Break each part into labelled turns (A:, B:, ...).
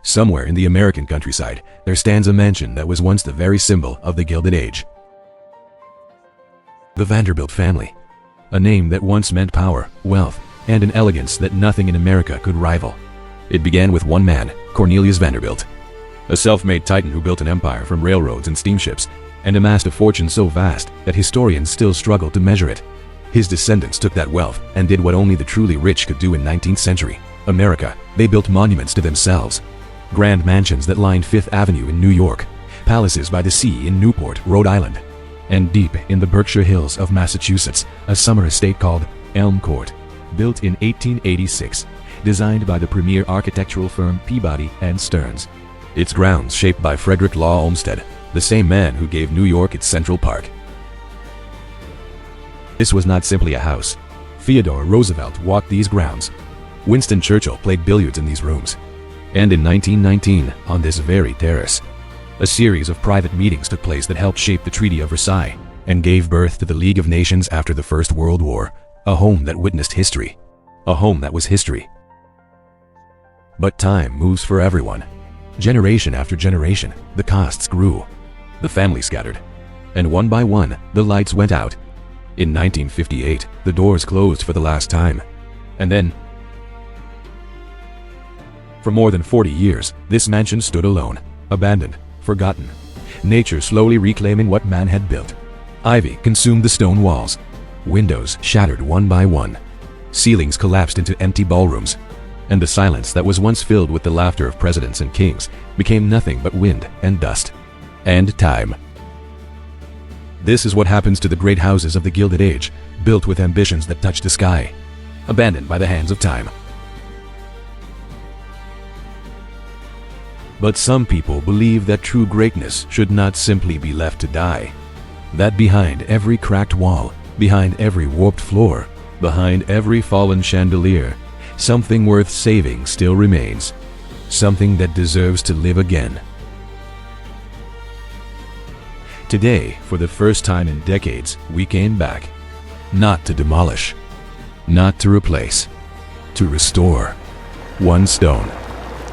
A: Somewhere in the American countryside, there stands a mansion that was once the very symbol of the Gilded Age. The Vanderbilt family. A name that once meant power, wealth, and an elegance that nothing in America could rival. It began with one man, Cornelius Vanderbilt, a self-made titan who built an empire from railroads and steamships, and amassed a fortune so vast that historians still struggle to measure it. His descendants took that wealth and did what only the truly rich could do in 19th century America. They built monuments to themselves. Grand mansions that lined Fifth Avenue in New York, palaces by the sea in Newport, Rhode Island, and deep in the Berkshire Hills of Massachusetts, a summer estate called Elm Court, built in 1886, designed by the premier architectural firm Peabody and Stearns. Its grounds shaped by Frederick Law Olmsted, the same man who gave New York its Central Park. This was not simply a house. Theodore Roosevelt walked these grounds. Winston Churchill played billiards in these rooms. And in 1919, on this very terrace, a series of private meetings took place that helped shape the Treaty of Versailles and gave birth to the League of Nations after the First World War, a home that witnessed history, a home that was history. But time moves for everyone. Generation after generation, the costs grew, the family scattered, and one by one, the lights went out. In 1958, the doors closed for the last time, and then, for more than 40 years, this mansion stood alone, abandoned, forgotten, nature slowly reclaiming what man had built. Ivy consumed the stone walls. Windows shattered one by one. Ceilings collapsed into empty ballrooms. And the silence that was once filled with the laughter of presidents and kings became nothing but wind and dust. And time. This is what happens to the great houses of the Gilded Age, built with ambitions that touch the sky, abandoned by the hands of time. But some people believe that true greatness should not simply be left to die. That behind every cracked wall, behind every warped floor, behind every fallen chandelier, something worth saving still remains. Something that deserves to live again. Today, for the first time in decades, we came back. Not to demolish, not to replace, to restore. One stone,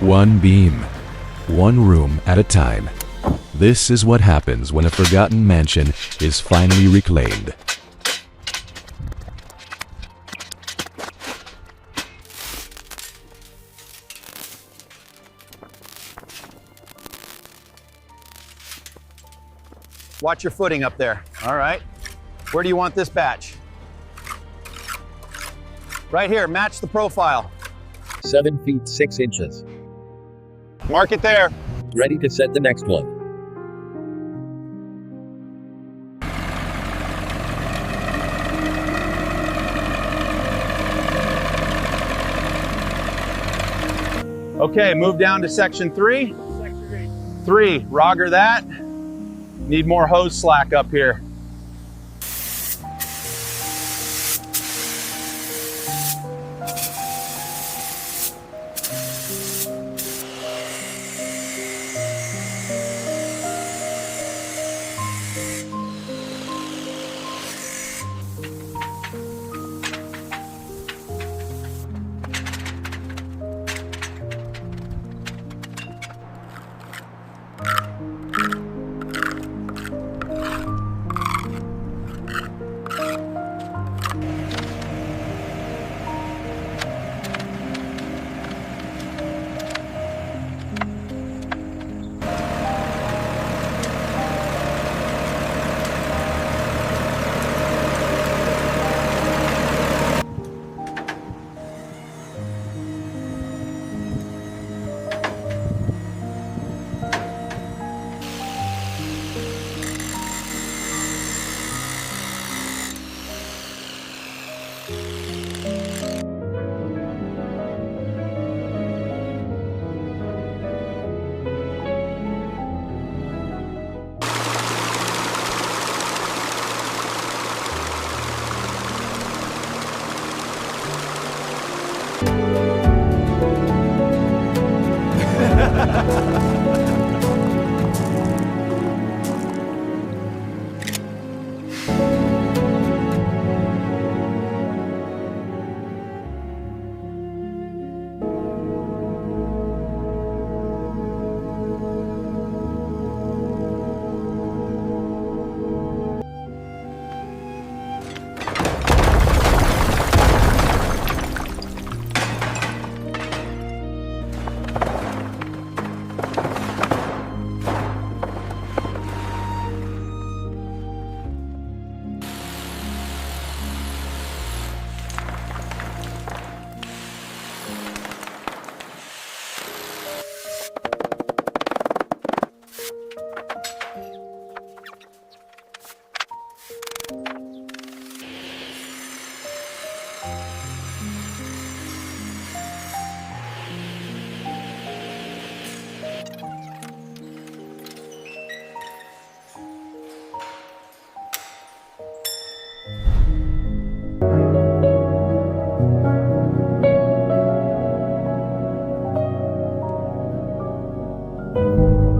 A: one beam, one room at a time. This is what happens when a forgotten mansion is finally reclaimed.
B: Watch your footing up there. All right. Where do you want this batch? Right here, match the profile.
C: 7 feet 6 inches.
B: Mark it there.
C: Ready to set the next one.
B: Okay, move down to section 3. 3, Roger that. Need more hose slack up here.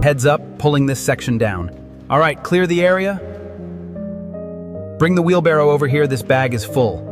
D: Heads up, pulling this section down. All right, clear the area. Bring the wheelbarrow over here, this bag is full.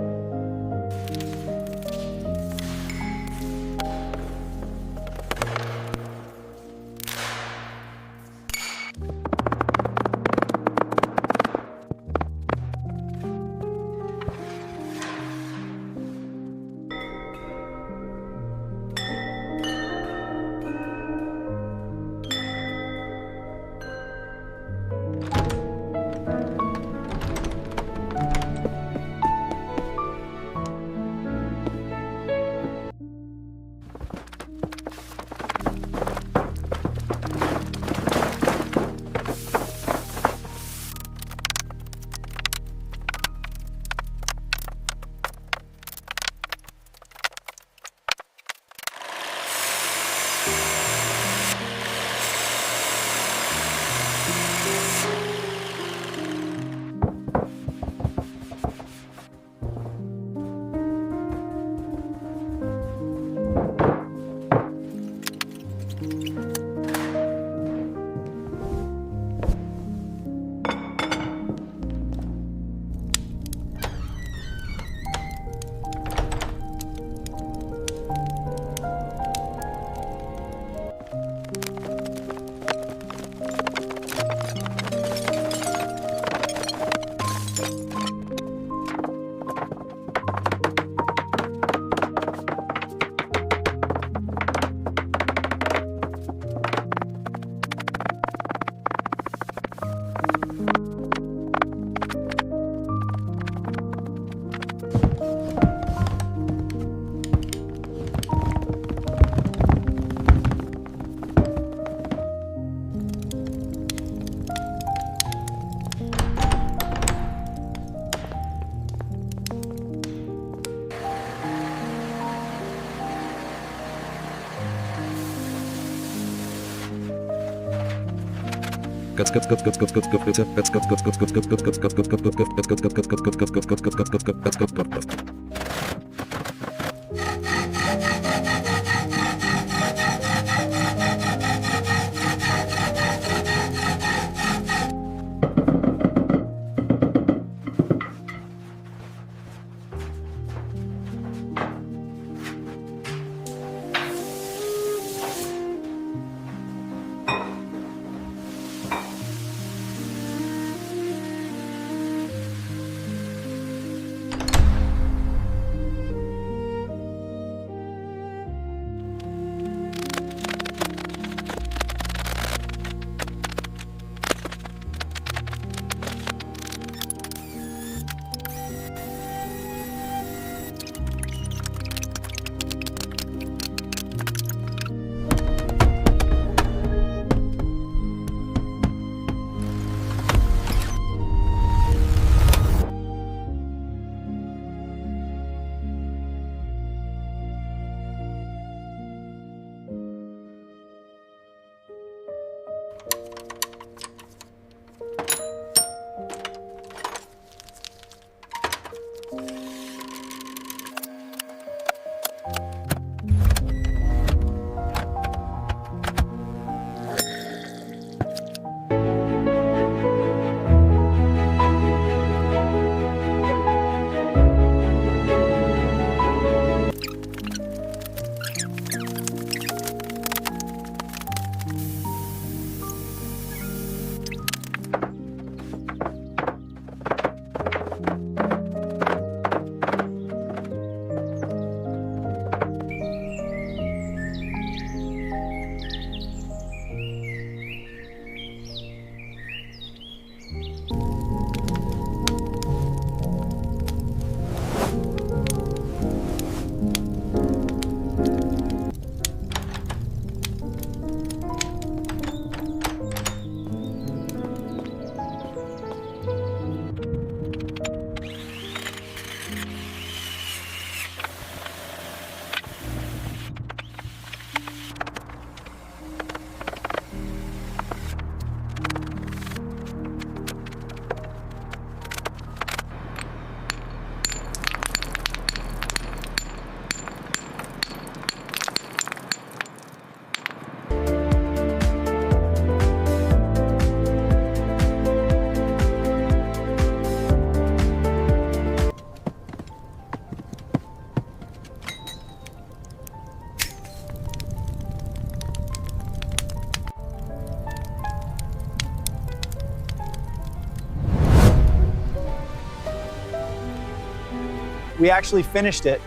B: We actually finished it.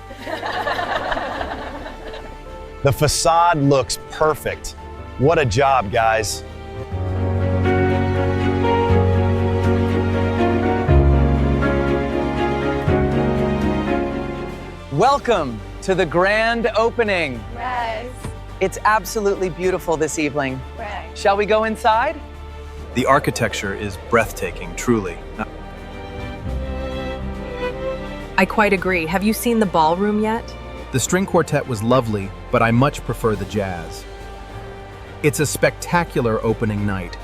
B: The facade looks perfect. What a job, guys.
E: Welcome to the grand opening.
F: Yes.
E: It's absolutely beautiful this evening.
F: Right.
E: Shall we go inside?
D: The architecture is breathtaking, truly.
G: I quite agree. Have you seen the ballroom yet?
D: The string quartet was lovely, but I much prefer the jazz. It's a spectacular opening night.